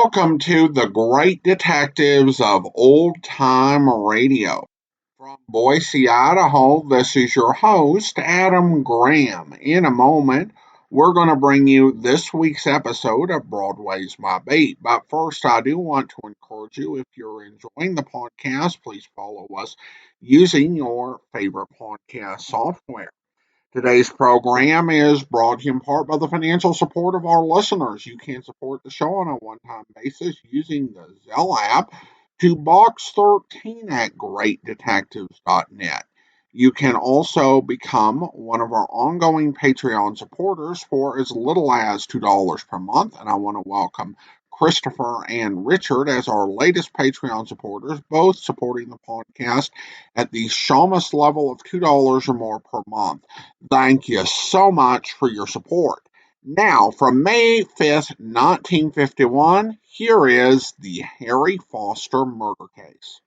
Welcome to the Great Detectives of Old Time Radio. From Boise, Idaho, this is your host, Adam Graham. In a moment, we're going to bring you this week's episode of Broadway's My Beat. But first, I do want to encourage you, if you're enjoying the podcast, please follow us using your favorite podcast software. Today's program is brought to you in part by the financial support of our listeners. You can support the show on a one-time basis using the Zelle app to box 13 at greatdetectives.net. You can also become one of our ongoing Patreon supporters for as little as $2 per month, and I want to welcome Christopher and Richard as our latest Patreon supporters, both supporting the podcast at the Shamus level of $2 or more per month. Thank you so much for your support. Now, from May 5th, 1951, here is the Harry Foster murder case.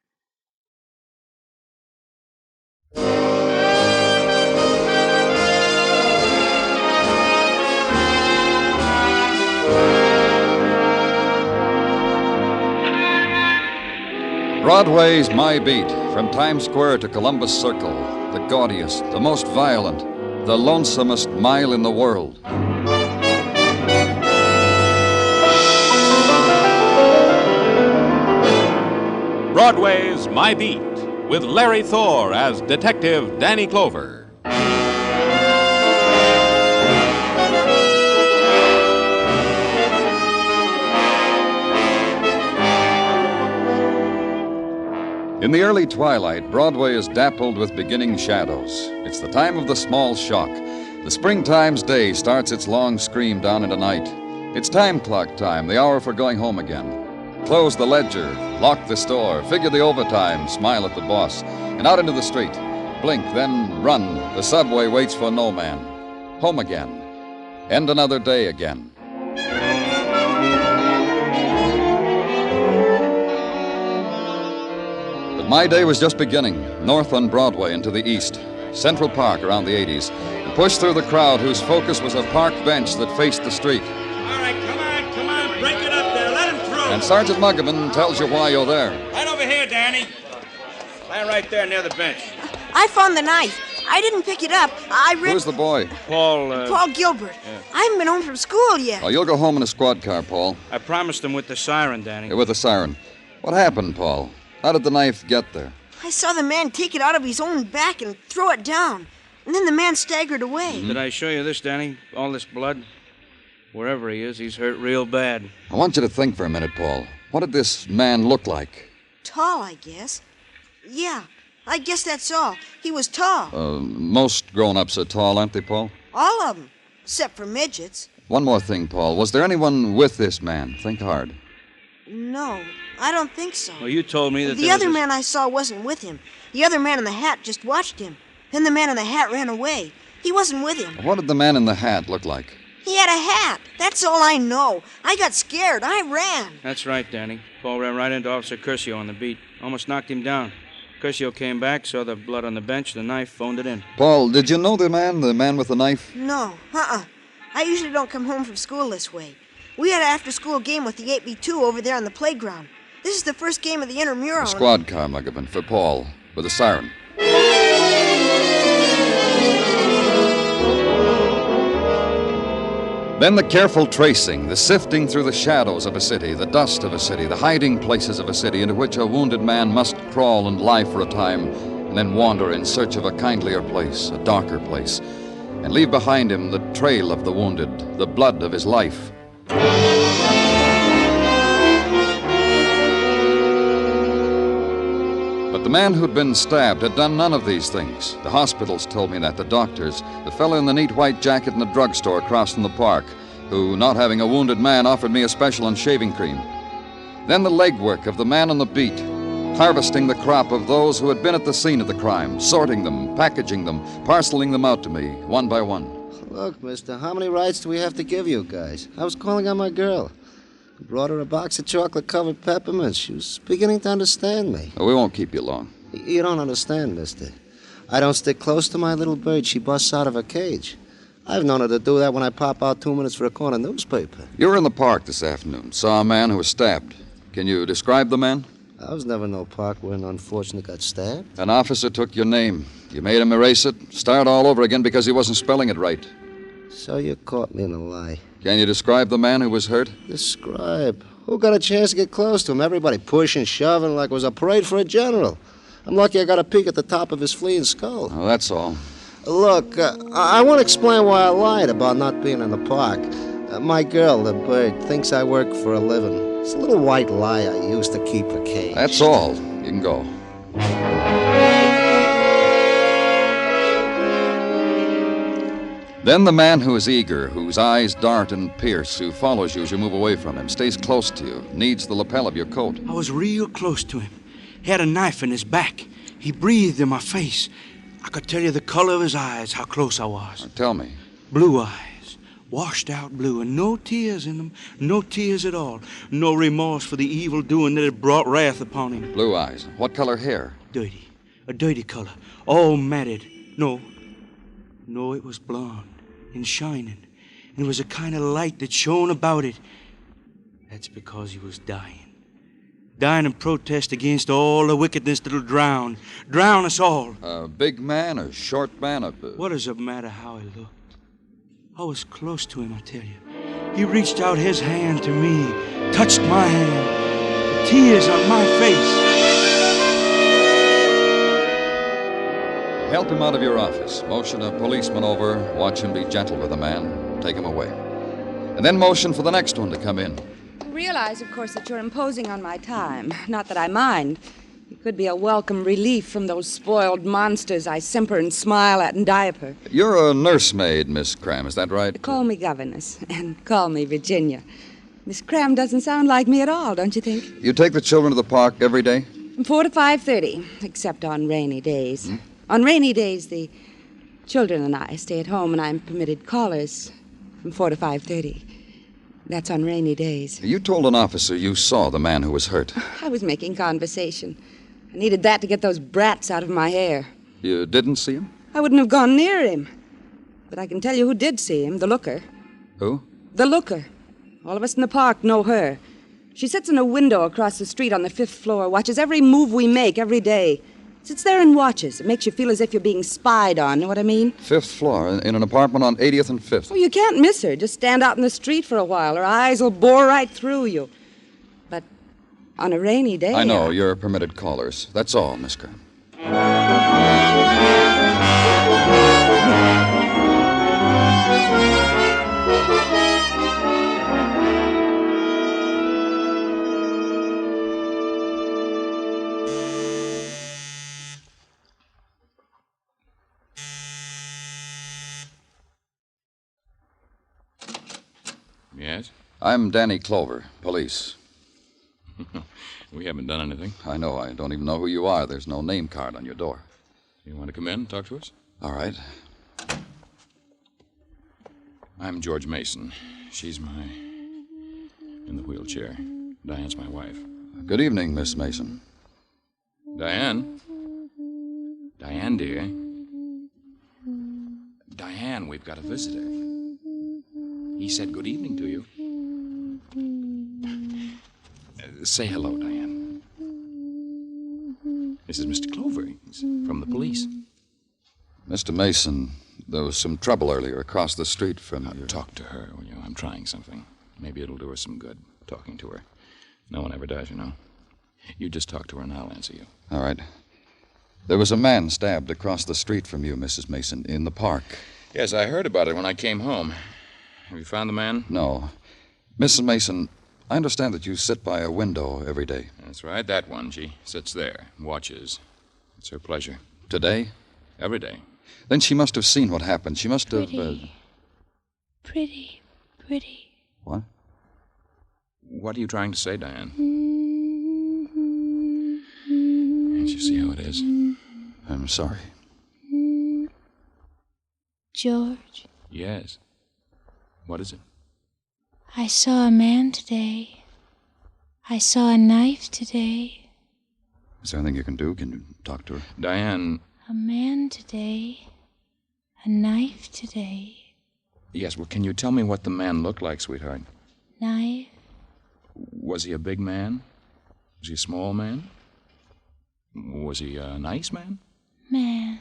Broadway's My Beat, from Times Square to Columbus Circle, the gaudiest, the most violent, the lonesomest mile in the world. Broadway's My Beat, with Larry Thor as Detective Danny Clover. In the early twilight, Broadway is dappled with beginning shadows. It's the time of the small shock. The springtime's day starts its long scream down into night. It's time clock time, the hour for going home again. Close the ledger, lock the store, figure the overtime, smile at the boss, and out into the street. Blink, then run. The subway waits for no man. Home again. End another day again. My day was just beginning, north on Broadway and to the east, Central Park around the 80s, and pushed through the crowd whose focus was a park bench that faced the street. All right, come on, break it up there, let him through. And Sergeant Muggavan tells you why you're there. Right over here, Danny. Stand right there near the bench. I found the knife. I didn't pick it up. Who's the boy? Paul Gilbert. Yeah. I haven't been home from school yet. Oh, you'll go home in a squad car, Paul. I promised him with the siren, Danny. Yeah, with the siren. What happened, Paul? How did the knife get there? I saw the man take it out of his own back and throw it down. And then the man staggered away. Mm-hmm. Did I show you this, Danny? All this blood? Wherever he is, he's hurt real bad. I want you to think for a minute, Paul. What did this man look like? Tall, I guess. Yeah, I guess that's all. He was tall. Most grown-ups are tall, aren't they, Paul? All of them, except for midgets. One more thing, Paul. Was there anyone with this man? Think hard. No, I don't think so. Well, you told me that the other man I saw wasn't with him. The other man in the hat just watched him. Then the man in the hat ran away. He wasn't with him. What did the man in the hat look like? He had a hat. That's all I know. I got scared. I ran. That's right, Danny. Paul ran right into Officer Curcio on the beat. Almost knocked him down. Curcio came back, saw the blood on the bench, the knife, phoned it in. Paul, did you know the man with the knife? No, I usually don't come home from school this way. We had an after-school game with the 8B2 over there on the playground. This is the first game of the intramural. A squad car, Muggavan, for Paul, with a siren. Then the careful tracing, the sifting through the shadows of a city, the dust of a city, the hiding places of a city into which a wounded man must crawl and lie for a time, and then wander in search of a kindlier place, a darker place, and leave behind him the trail of the wounded, the blood of his life. But the man who'd been stabbed had done none of these things. The hospitals told me that, the doctors, the fellow in the neat white jacket in the drugstore across from the park, who, not having a wounded man, offered me a special on shaving cream. Then the legwork of the man on the beat, harvesting the crop of those who had been at the scene of the crime, sorting them, packaging them, parceling them out to me, one by one. Look, mister, how many rides do we have to give you guys? I was calling on my girl. I brought her a box of chocolate-covered peppermints. She was beginning to understand me. We won't keep you long. You don't understand, mister. I don't stick close to my little bird. She busts out of her cage. I've known her to do that when I pop out 2 minutes for a corner newspaper. You were in the park this afternoon. Saw a man who was stabbed. Can you describe the man? I was never in no park where an unfortunate got stabbed. An officer took your name. You made him erase it, start all over again because he wasn't spelling it right. So you caught me in a lie. Can you describe the man who was hurt? Describe? Who got a chance to get close to him? Everybody pushing, shoving like it was a parade for a general. I'm lucky I got a peek at the top of his fleeing skull. Oh, that's all. Look, I want to explain why I lied about not being in the park. My girl, the bird, thinks I work for a living. It's a little white lie I used to keep her caged. That's all. You can go. Then the man who is eager, whose eyes dart and pierce, who follows you as you move away from him, stays close to you, needs the lapel of your coat. I was real close to him. He had a knife in his back. He breathed in my face. I could tell you the color of his eyes, how close I was. Now, tell me. Blue eyes, washed out blue, and no tears in them, no tears at all. No remorse for the evil doing that had brought wrath upon him. Blue eyes. What color hair? Dirty, a dirty color, all matted. No, it was blonde and shining, and there was a kind of light that shone about it. That's because he was dying. Dying in protest against all the wickedness that'll drown us all. A big man, a short man, What does it matter how he looked? I was close to him, I tell you. He reached out his hand to me, touched my hand, the tears on my face. Help him out of your office. Motion a policeman over. Watch him be gentle with the man. Take him away. And then motion for the next one to come in. I realize, of course, that you're imposing on my time. Not that I mind. It could be a welcome relief from those spoiled monsters I simper and smile at and diaper. You're a nursemaid, Miss Cram, is that right? Call me governess, and call me Virginia. Miss Cram doesn't sound like me at all, don't you think? You take the children to the park every day? From 4 to 5:30, except on rainy days. On rainy days, the children and I stay at home, and I'm permitted callers from 4 to 5:30. That's on rainy days. You told an officer you saw the man who was hurt. I was making conversation. I needed that to get those brats out of my hair. You didn't see him? I wouldn't have gone near him. But I can tell you who did see him, the looker. Who? The looker. All of us in the park know her. She sits in a window across the street on the 5th floor, watches every move we make every day. Sits there and watches. It makes you feel as if you're being spied on, know what I mean? 5th floor, in an apartment on 80th and 5th. Oh, you can't miss her. Just stand out in the street for a while. Her eyes will bore right through you. But on a rainy day... I know, you're permitted callers. That's all, Miss Cram. Yes? I'm Danny Clover, police. We haven't done anything. I know. I don't even know who you are. There's no name card on your door. You want to come in and talk to us? All right. I'm George Mason. She's in the wheelchair. Diane's my wife. Good evening, Miss Mason. Diane? Diane, dear. Diane, we've got a visitor. He said good evening to you. Say hello, Diane. This is Mr. Clover. He's from the police. Mr. Mason, there was some trouble earlier across the street from you. Talk to her, will you? I'm trying something. Maybe it'll do her some good, talking to her. No one ever does, you know. You just talk to her and I'll answer you. All right. There was a man stabbed across the street from you, Mrs. Mason, in the park. Yes, I heard about it when I came home. Have you found the man? No. Mrs. Mason, I understand that you sit by a window every day. That's right, that one. She sits there, watches. It's her pleasure. Today? Every day. Then she must have seen what happened. She must have... Pretty. What? What are you trying to say, Diane? Can't you see how it is? I'm sorry. George, Yes. What is it? I saw a man today. I saw a knife today. Is there anything you can do? Can you talk to her? Diane, A man today. A knife today. Yes, well, can you tell me what the man looked like, sweetheart? Knife. Was he a big man? Was he a small man? Was he a nice man? Man.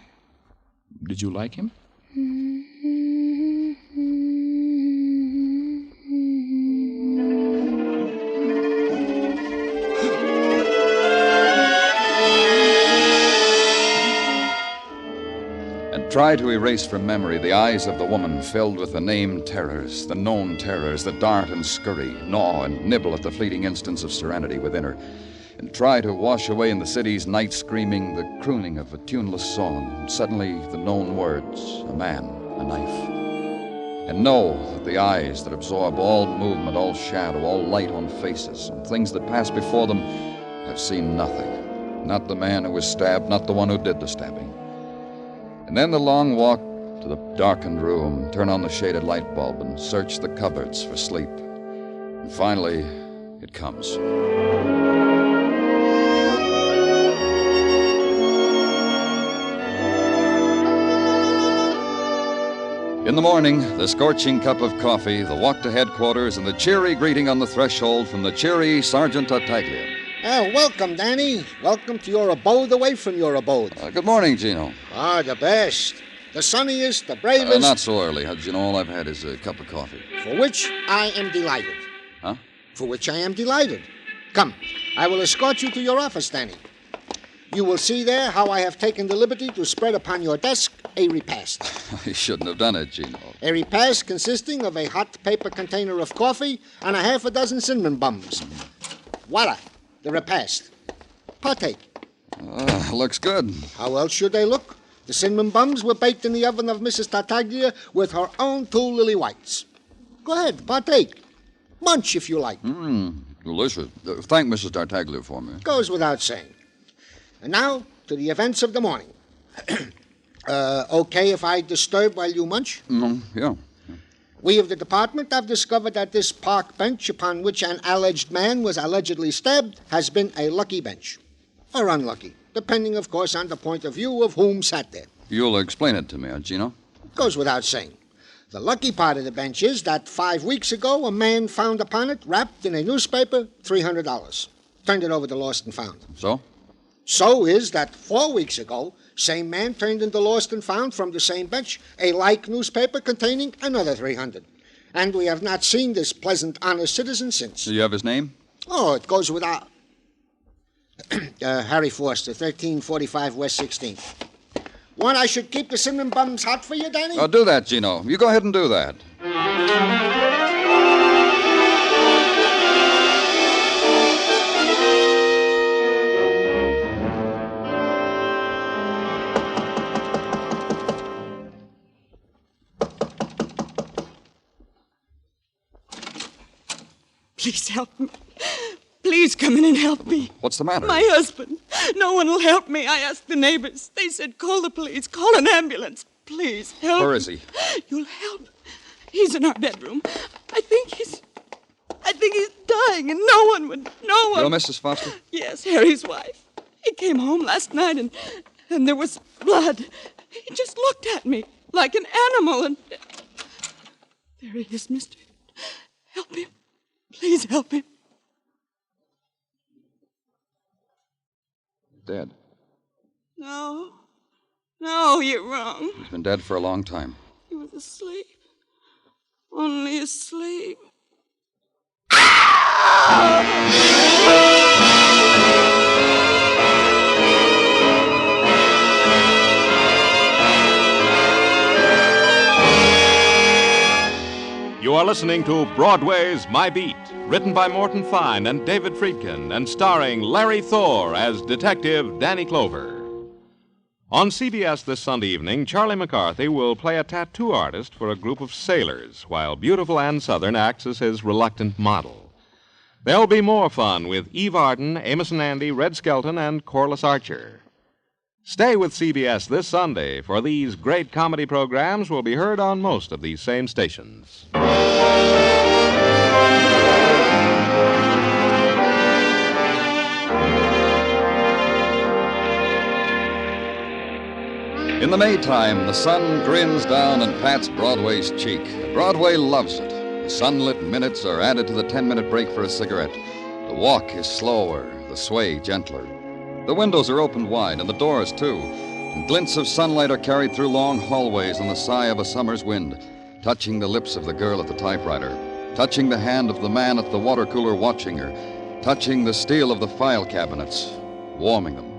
Did you like him? And try to erase from memory the eyes of the woman filled with the named terrors, the known terrors that dart and scurry, gnaw and nibble at the fleeting instants of serenity within her. And try to wash away in the city's night screaming the crooning of a tuneless song, and suddenly the known words, a man, a knife. And know that the eyes that absorb all movement, all shadow, all light on faces, and things that pass before them, have seen nothing. Not the man who was stabbed, not the one who did the stabbing. And then the long walk to the darkened room, turn on the shaded light bulb, and search the cupboards for sleep. And finally, it comes. In the morning, the scorching cup of coffee, the walk to headquarters, and the cheery greeting on the threshold from the cheery Sergeant Tartaglia. Welcome, Danny. Welcome to your abode away from your abode. Good morning, Gino. The best. The sunniest, the bravest. Not so early, Gino. All I've had is a cup of coffee. For which I am delighted. Huh? For which I am delighted. Come, I will escort you to your office, Danny. You will see there how I have taken the liberty to spread upon your desk a repast. You shouldn't have done it, Gino. A repast consisting of a hot paper container of coffee and a half a dozen cinnamon buns. Voila, the repast. Partake. Looks good. How else should they look? The cinnamon buns were baked in the oven of Mrs. Tartaglia with her own 2 lily whites. Go ahead, partake. Munch if you like. Delicious. Thank Mrs. Tartaglia for me. Goes without saying. And now, to the events of the morning. Okay if I disturb while you munch? Yeah. We of the department have discovered that this park bench upon which an alleged man was allegedly stabbed has been a lucky bench. Or unlucky, depending, of course, on the point of view of whom sat there. You'll explain it to me, Gino? Goes without saying. The lucky part of the bench is that 5 weeks ago, a man found upon it, wrapped in a newspaper, $300. Turned it over to Lost and Found. So? So is that 4 weeks ago, same man turned into Lost and Found from the same bench a like newspaper containing another $300. And we have not seen this pleasant, honest citizen since. Do you have his name? Oh, it goes without... Harry Forster, 1345 West 16th. Want I should keep the cinnamon buns hot for you, Danny? Do that, Gino. You go ahead and do that. Please help me. Please come in and help me. What's the matter? My husband. No one will help me. I asked the neighbors. They said, call the police, call an ambulance. Please help. Where is he? You'll help. He's in our bedroom. I think he's dying, and no one. You're Mrs. Foster? Yes, Harry's wife. He came home last night, and there was blood. He just looked at me like an animal, and... There he is, mister. Help him. Please help him. Dead. No, you're wrong. He's been dead for a long time. He was asleep. Only asleep. You are listening to Broadway's My Beat, written by Morton Fine and David Friedkin, and starring Larry Thor as Detective Danny Clover. On CBS this Sunday evening, Charlie McCarthy will play a tattoo artist for a group of sailors, while beautiful Ann Southern acts as his reluctant model. There'll be more fun with Eve Arden, Amos and Andy, Red Skelton, and Corliss Archer. Stay with CBS this Sunday, for these great comedy programs will be heard on most of these same stations. In the Maytime, the sun grins down and pats Broadway's cheek. Broadway loves it. The sunlit minutes are added to the 10-minute break for a cigarette. The walk is slower, the sway gentler. The windows are opened wide, and the doors, too. And glints of sunlight are carried through long hallways on the sigh of a summer's wind, touching the lips of the girl at the typewriter, touching the hand of the man at the water cooler watching her, touching the steel of the file cabinets, warming them.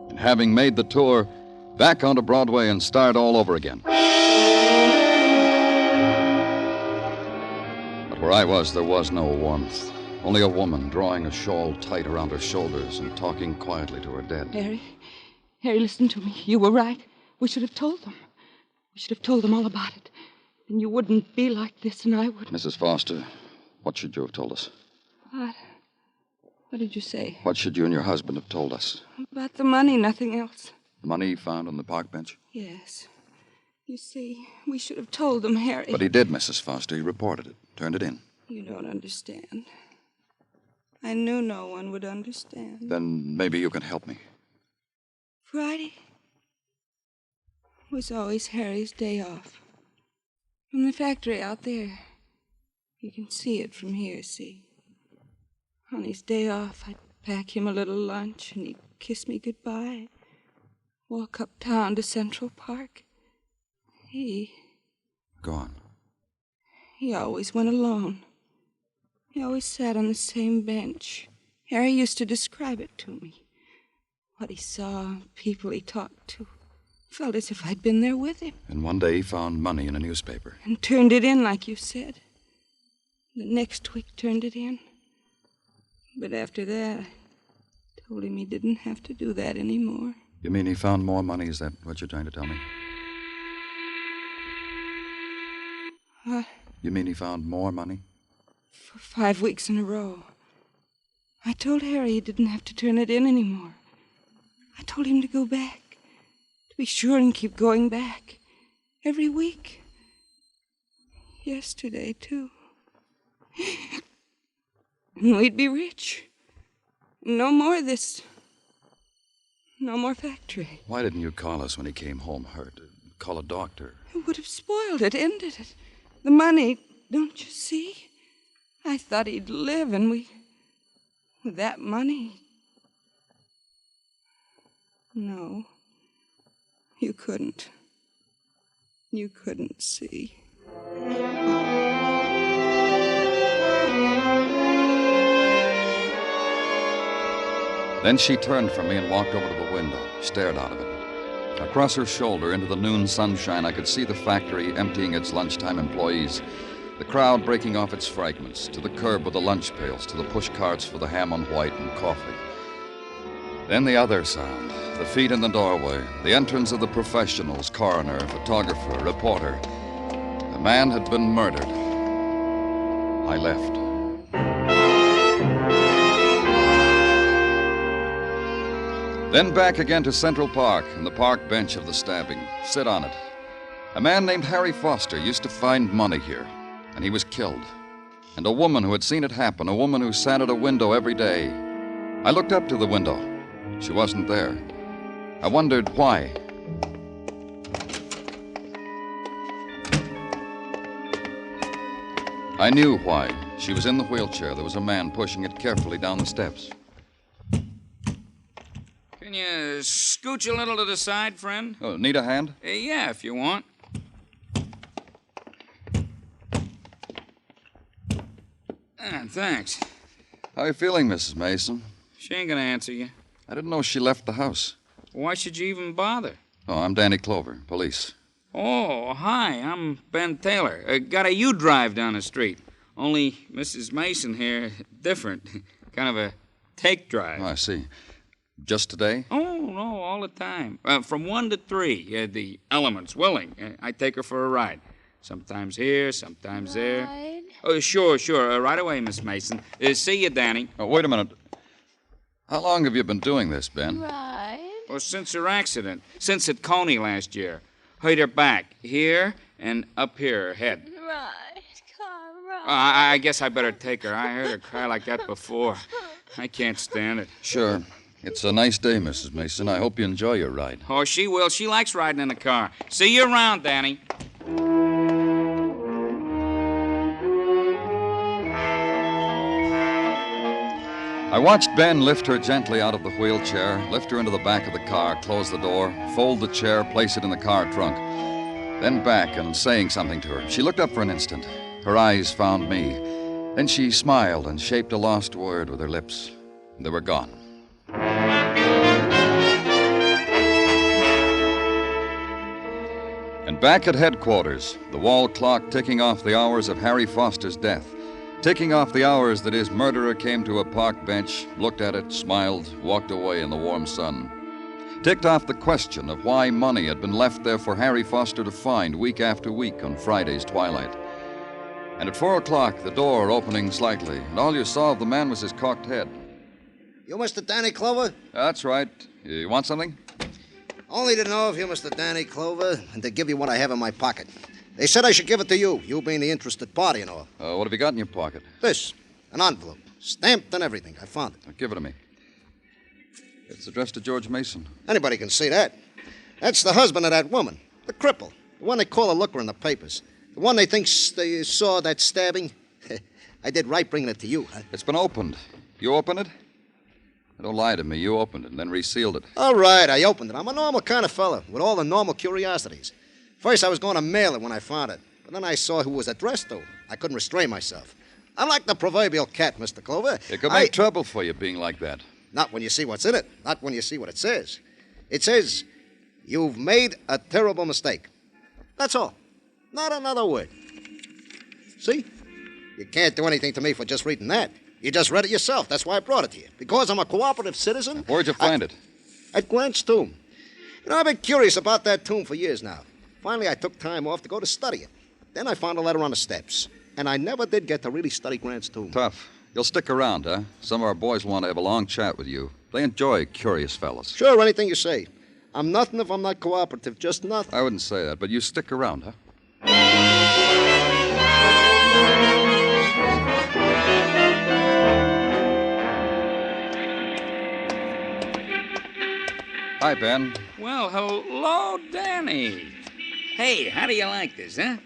And having made the tour, back onto Broadway and start all over again. But where I was, there was no warmth. Only a woman drawing a shawl tight around her shoulders and talking quietly to her dead. Harry, listen to me. You were right. We should have told them. We should have told them all about it. Then you wouldn't be like this, and I would. Mrs. Foster, what should you have told us? What did you say? What should you and your husband have told us? About the money, nothing else. The money he found on the park bench? Yes. You see, we should have told them, Harry. But he did, Mrs. Foster. He reported it, turned it in. You don't understand. I knew no one would understand. Then maybe you can help me. Friday was always Harry's day off. From the factory out there. You can see it from here, see? On his day off, I'd pack him a little lunch, and he'd kiss me goodbye. Walk uptown to Central Park. Go on. He always went alone. He always sat on the same bench. Harry used to describe it to me. What he saw, people he talked to. Felt as if I'd been there with him. And one day he found money in a newspaper. And turned it in, like you said. The next week turned it in. But after that, I told him he didn't have to do that anymore. You mean he found more money? Is that what you're trying to tell me? What? You mean he found more money? For 5 weeks in a row. I told Harry he didn't have to turn it in anymore. I told him to go back. To be sure and keep going back. Every week. Yesterday, too. And we'd be rich. No more of this. No more factory. Why didn't you call us when he came home hurt? Call a doctor. It would have spoiled it, ended it. The money, don't you see? I thought he'd live, and with that money. No. You couldn't. You couldn't see. Then she turned from me and walked over to the window, stared out of it. Across her shoulder into the noon sunshine, I could see the factory emptying its lunchtime employees, the crowd breaking off its fragments, to the curb with the lunch pails, to the push carts for the ham on white and coffee. Then the other sound, the feet in the doorway, the entrance of the professionals, coroner, photographer, reporter. The man had been murdered. I left. Then back again to Central Park and the park bench of the stabbing. Sit on it. A man named Harry Foster used to find money here, and he was killed. And a woman who had seen it happen, a woman who sat at a window every day. I looked up to the window. She wasn't there. I wondered why. I knew why. She was in the wheelchair. There was a man pushing it carefully down the steps. Can you scooch a little to the side, friend? Oh, need a hand? Yeah, if you want. Thanks. How are you feeling, Mrs. Mason? She ain't gonna answer you. I didn't know she left the house. Why should you even bother? Oh, I'm Danny Clover, police. Oh, hi, I'm Ben Taylor. Got a U-drive down the street. Only Mrs. Mason here, different. Kind of a take drive. Oh, I see. Just today? Oh, no, all the time. From 1 to 3, the element's willing. I take her for a ride. Sometimes here, sometimes there. Oh, sure. Right away, Miss Mason. See you, Danny. Oh, wait a minute. How long have you been doing this, Ben? Right. Well, since her accident. Since at Coney last year. Hurt her back. Here and up here, her head. Right. Come right. I guess I better take her. I heard her cry like that before. I can't stand it. Sure. It's a nice day, Mrs. Mason. I hope you enjoy your ride. Oh, she will. She likes riding in the car. See you around, Danny. I watched Ben lift her gently out of the wheelchair, lift her into the back of the car, close the door, fold the chair, place it in the car trunk. Then back and saying something to her. She looked up for an instant. Her eyes found me. Then she smiled and shaped a lost word with her lips. They were gone. And back at headquarters, the wall clock ticking off the hours of Harry Foster's death. Ticking off the hours that his murderer came to a park bench, looked at it, smiled, walked away in the warm sun. Ticked off the question of why money had been left there for Harry Foster to find week after week on Friday's twilight. And at 4 o'clock, the door opening slightly, and all you saw of the man was his cocked head. You Mr. Danny Clover? That's right. You want something? Only to know if you're Mr. Danny Clover and to give you what I have in my pocket. They said I should give it to you, you being the interested party and all. What have you got in your pocket? This, an envelope, stamped and everything. I found it. Give it to me. It's addressed to George Mason. Anybody can see that. That's the husband of that woman, the cripple, the one they call a looker in the papers, the one they think they saw that stabbing. I did right bringing it to you, huh? It's been opened. You opened it? Don't lie to me. You opened it and then resealed it. All right, I opened it. I'm a normal kind of fella with all the normal curiosities. First, I was going to mail it when I found it. But then I saw who it was addressed to. I couldn't restrain myself. I'm like the proverbial cat, Mr. Clover. It could make trouble for you being like that. Not when you see what's in it. Not when you see what it says. It says, you've made a terrible mistake. That's all. Not another word. See? You can't do anything to me for just reading that. You just read it yourself. That's why I brought it to you. Because I'm a cooperative citizen. Where'd you find it? At Grant's tomb. You know, I've been curious about that tomb for years now. Finally, I took time off to go to study it. Then I found a letter on the steps. And I never did get to really study Grant's tomb. Tough. You'll stick around, huh? Some of our boys want to have a long chat with you. They enjoy curious fellas. Sure, anything you say. I'm nothing if I'm not cooperative. Just nothing. I wouldn't say that, but you stick around, huh? Hi, Ben. Well, hello, Danny. Hey, how do you like this, huh?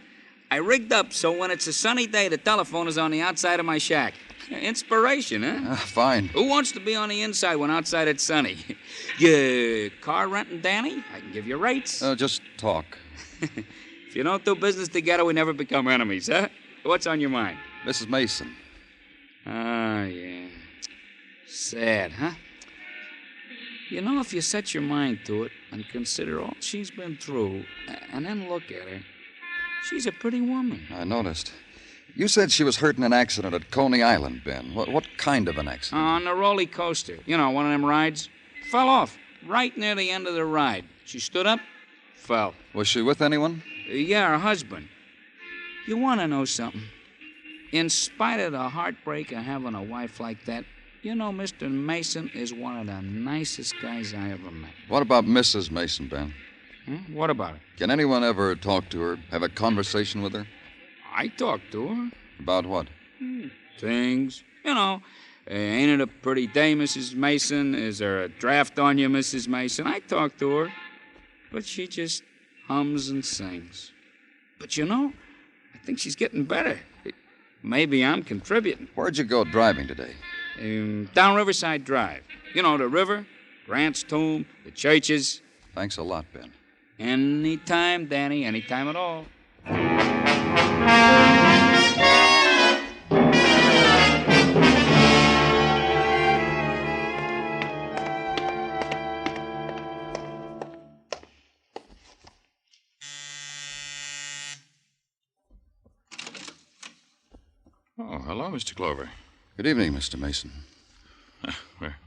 I rigged up so when it's a sunny day, the telephone is on the outside of my shack. Inspiration, huh? Fine. Who wants to be on the inside when outside it's sunny? You car renting, Danny? I can give you rates. Just talk. If you don't do business together, we never become enemies, huh? What's on your mind? Mrs. Mason. Ah, yeah. Sad, huh? You know, if you set your mind to it and consider all she's been through, and then look at her, she's a pretty woman. I noticed. You said she was hurt in an accident at Coney Island, Ben. What kind of an accident? On the roller coaster. You know, one of them rides. Fell off right near the end of the ride. She stood up, fell. Was she with anyone? Yeah, her husband. You want to know something? In spite of the heartbreak of having a wife like that, you know, Mr. Mason is one of the nicest guys I ever met. What about Mrs. Mason, Ben? What about her? Can anyone ever talk to her, have a conversation with her? I talk to her. About what? Things. You know, ain't it a pretty day, Mrs. Mason? Is there a draft on you, Mrs. Mason? I talk to her. But she just hums and sings. But you know, I think she's getting better. Maybe I'm contributing. Where'd you go driving today? Down Riverside Drive. You know, the river, Grant's tomb, the churches. Thanks a lot, Ben. Anytime, Danny, anytime at all. Oh, hello, Mr. Clover. Good evening, Mr. Mason.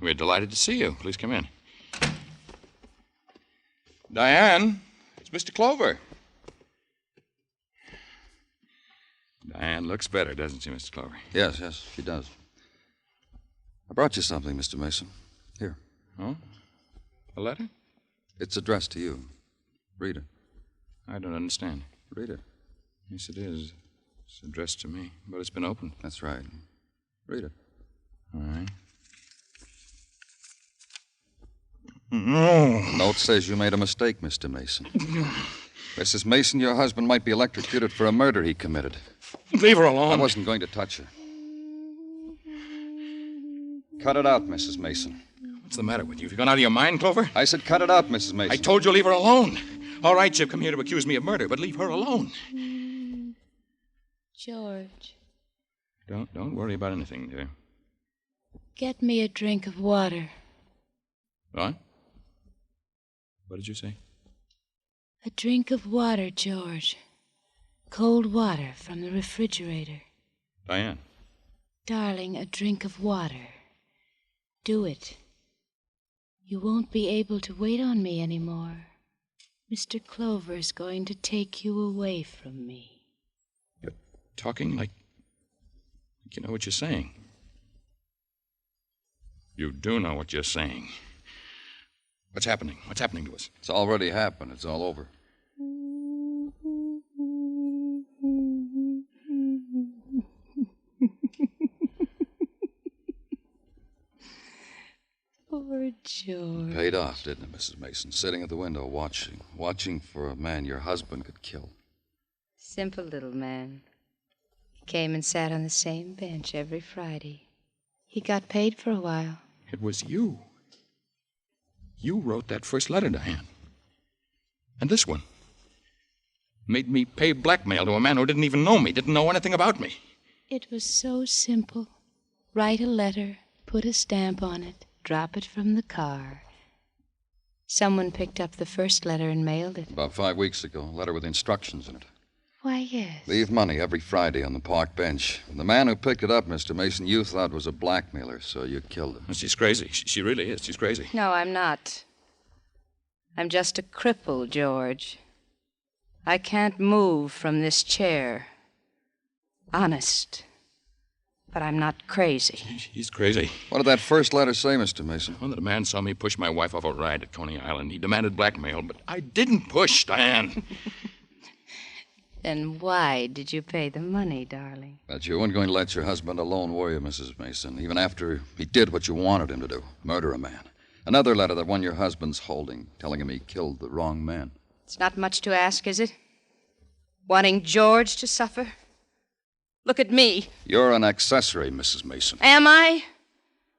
We're delighted to see you. Please come in. Diane, it's Mr. Clover. Diane looks better, doesn't she, Mr. Clover? Yes, she does. I brought you something, Mr. Mason. Here. Oh? A letter? It's addressed to you. Read it. I don't understand. Read it. Yes, it is. It's addressed to me, but it's been opened. That's right. Read it. All right. No. The note says you made a mistake, Mr. Mason. Mrs. Mason, your husband might be electrocuted for a murder he committed. Leave her alone. I wasn't going to touch her. Cut it out, Mrs. Mason. What's the matter with you? Have you gone out of your mind, Clover? I said cut it out, Mrs. Mason. I told you leave her alone. All right, you've come here to accuse me of murder, but leave her alone. George, Don't worry about anything, dear. get me a drink of water. What? What did you say? A drink of water, George. Cold water from the refrigerator. Diane. Darling, a drink of water. Do it. You won't be able to wait on me anymore. Mr. Clover's going to take you away from me. You're talking like you know what you're saying. You do know what you're saying. What's happening? What's happening to us? It's already happened. It's all over. Poor George. Paid off, didn't it, Mrs. Mason? Sitting at the window watching for a man your husband could kill. Simple little man. He came and sat on the same bench every Friday. He got paid for a while. It was you. You wrote that first letter, Diane. And this one. Made me pay blackmail to a man who didn't even know me, didn't know anything about me. It was so simple. Write a letter, put a stamp on it, drop it from the car. Someone picked up the first letter and mailed it. About 5 weeks ago, a letter with instructions in it. Why, yes. Leave money every Friday on the park bench. And the man who picked it up, Mr. Mason, you thought was a blackmailer, so you killed him. She's crazy. She really is. She's crazy. No, I'm not. I'm just a cripple, George. I can't move from this chair. Honest. But I'm not crazy. She's crazy. What did that first letter say, Mr. Mason? Well, that a man saw me push my wife off a ride at Coney Island. He demanded blackmail, but I didn't push, Diane. Then why did you pay the money, darling? That you weren't going to let your husband alone, were you, Mrs. Mason? Even after he did what you wanted him to do, murder a man. Another letter, that one your husband's holding, telling him he killed the wrong man. It's not much to ask, is it? Wanting George to suffer? Look at me. You're an accessory, Mrs. Mason. Am I?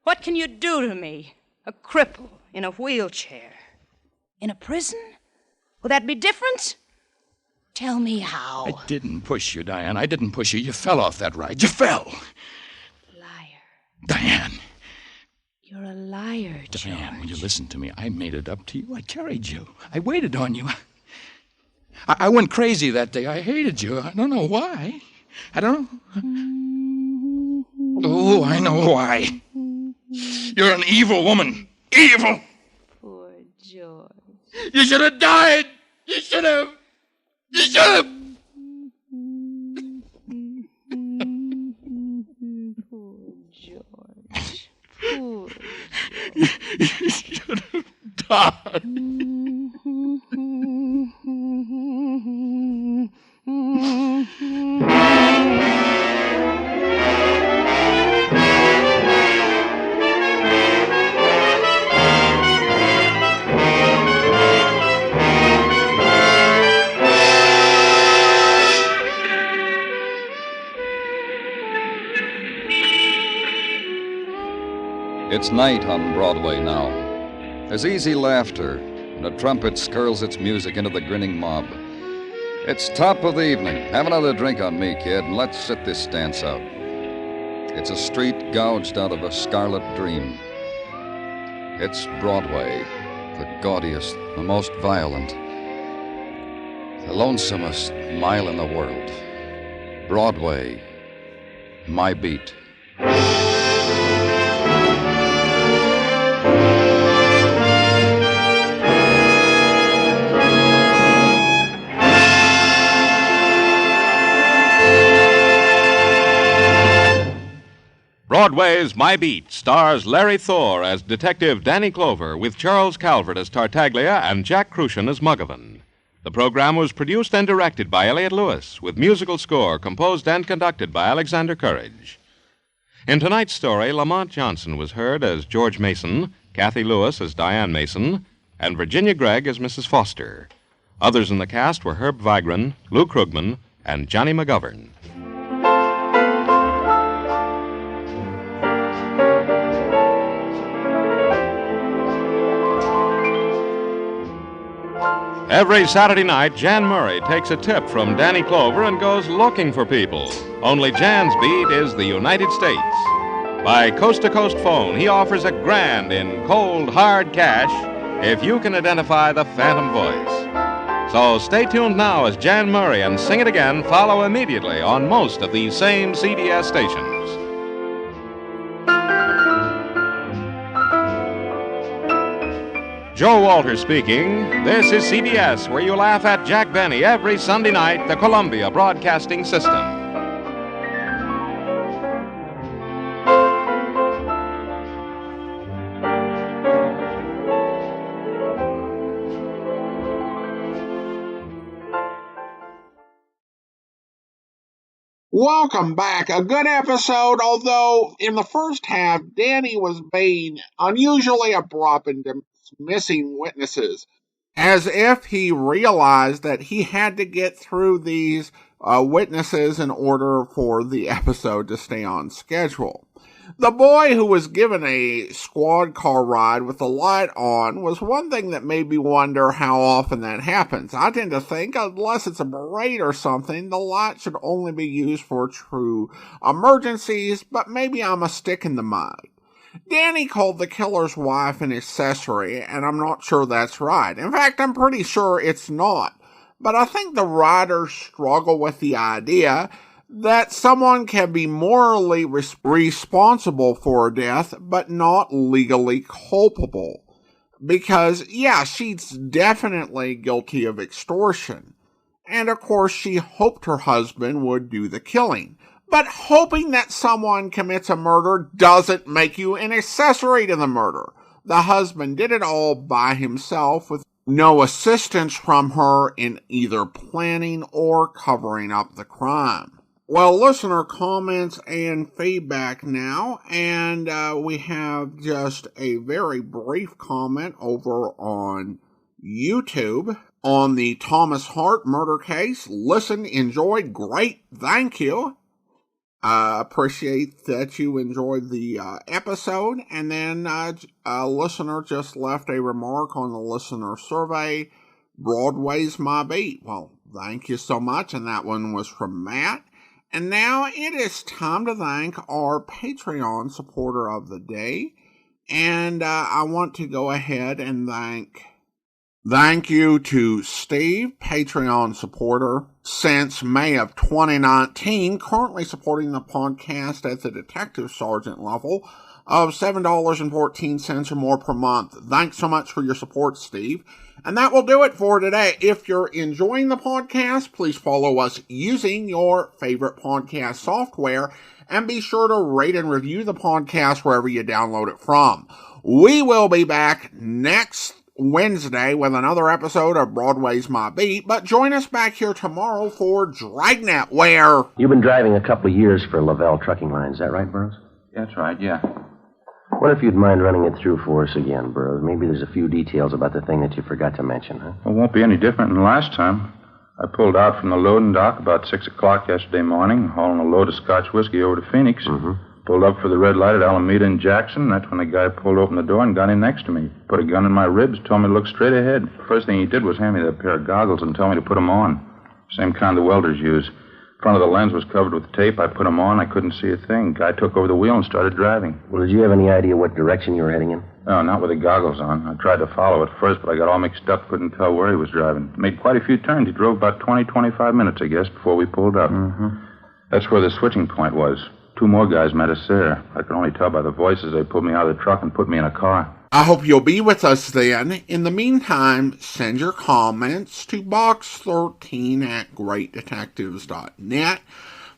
What can you do to me? A cripple in a wheelchair. In a prison? Will that be different? Tell me how. I didn't push you, Diane. I didn't push you. You fell off that ride. You fell. Liar. Diane. You're a liar, George. Diane, will you listen to me? I made it up to you. I carried you. I waited on you. I went crazy that day. I hated you. I don't know why. I don't know. Oh, I know why. You're an evil woman. Evil. Poor George. You should have died. You should have. You should have. Poor George. Poor George. You should have died. It's night on Broadway now. There's easy laughter, and a trumpet skirls its music into the grinning mob. It's top of the evening. Have another drink on me, kid, and let's sit this dance out. It's a street gouged out of a scarlet dream. It's Broadway, the gaudiest, the most violent, the lonesomest mile in the world. Broadway, my beat. Broadway's My Beat stars Larry Thor as Detective Danny Clover, with Charles Calvert as Tartaglia and Jack Kruschen as Muggavan. The program was produced and directed by Elliott Lewis, with musical score composed and conducted by Alexander Courage. In tonight's story, Lamont Johnson was heard as George Mason, Cathy Lewis as Diane Mason, and Virginia Gregg as Mrs. Foster. Others in the cast were Herb Vigran, Lou Krugman, and Johnny McGovern. Every Saturday night, Jan Murray takes a tip from Danny Clover and goes looking for people. Only Jan's beat is the United States. By coast-to-coast phone, he offers $1,000 in cold, hard cash if you can identify the phantom voice. So stay tuned now as Jan Murray and Sing It Again follow immediately on most of these same CBS stations. Joe Walter speaking. This is CBS, where you laugh at Jack Benny every Sunday night, the Columbia Broadcasting System. Welcome back. A good episode, although in the first half, Danny was being unusually abrupt in dismissing witnesses, as if he realized that he had to get through these witnesses in order for the episode to stay on schedule. The boy who was given a squad car ride with the light on was one thing that made me wonder how often that happens. I tend to think, unless it's a parade or something, the light should only be used for true emergencies, but maybe I'm a stick in the mud. Danny called the killer's wife an accessory, and I'm not sure that's right. In fact, I'm pretty sure it's not. But I think the writers struggle with the idea that someone can be morally responsible for a death, but not legally culpable. Because, yeah, she's definitely guilty of extortion. And, of course, she hoped her husband would do the killing. But hoping that someone commits a murder doesn't make you an accessory to the murder. The husband did it all by himself with no assistance from her in either planning or covering up the crime. Well, listener comments and feedback now, and we have just a very brief comment over on YouTube on the Thomas Hart murder case. Listen, enjoyed, great, thank you. Appreciate that you enjoyed the episode. And then a listener just left a remark on the listener survey, Broadway's my beat. Well, thank you so much, and that one was from Matt. And now it is time to thank our Patreon supporter of the day. And I want to go ahead and thank you to Steve, Patreon supporter since May of 2019, currently supporting the podcast at the detective sergeant level of $7.14 or more per month. Thanks so much for your support, Steve. And that will do it for today. If you're enjoying the podcast, please follow us using your favorite podcast software, and be sure to rate and review the podcast wherever you download it from. We will be back next Wednesday with another episode of Broadway's My Beat, but join us back here tomorrow for Dragnet, where... You've been driving a couple of years for Lavelle Trucking Line, is that right, Burroughs? That's right, yeah. What if you'd mind running it through for us again, Burroughs? Maybe there's a few details about the thing that you forgot to mention, huh? Well, it won't be any different than last time. I pulled out from the loading dock about 6 o'clock yesterday morning, hauling a load of Scotch whiskey over to Phoenix. Mm-hmm. Pulled up for the red light at Alameda and Jackson. That's when the guy pulled open the door and got in next to me. Put a gun in my ribs, told me to look straight ahead. First thing he did was hand me that pair of goggles and tell me to put them on. Same kind the welders use. Front of the lens was covered with tape. I put them on. I couldn't see a thing. Guy took over the wheel and started driving. Well, did you have any idea what direction you were heading in? No, not with the goggles on. I tried to follow at first, but I got all mixed up. Couldn't tell where he was driving. Made quite a few turns. He drove about 25 minutes, I guess, before we pulled up. Mm-hmm. That's where the switching point was. 2 more guys met us there. I could only tell by the voices. They pulled me out of the truck and put me in a car. I hope you'll be with us then. In the meantime, send your comments to box13@greatdetectives.net.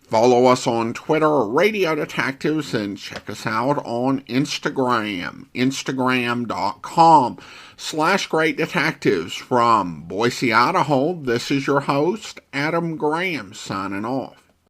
Follow us on Twitter, Radio Detectives, and check us out on Instagram, instagram.com/greatdetectives. From Boise, Idaho, this is your host, Adam Graham, signing off.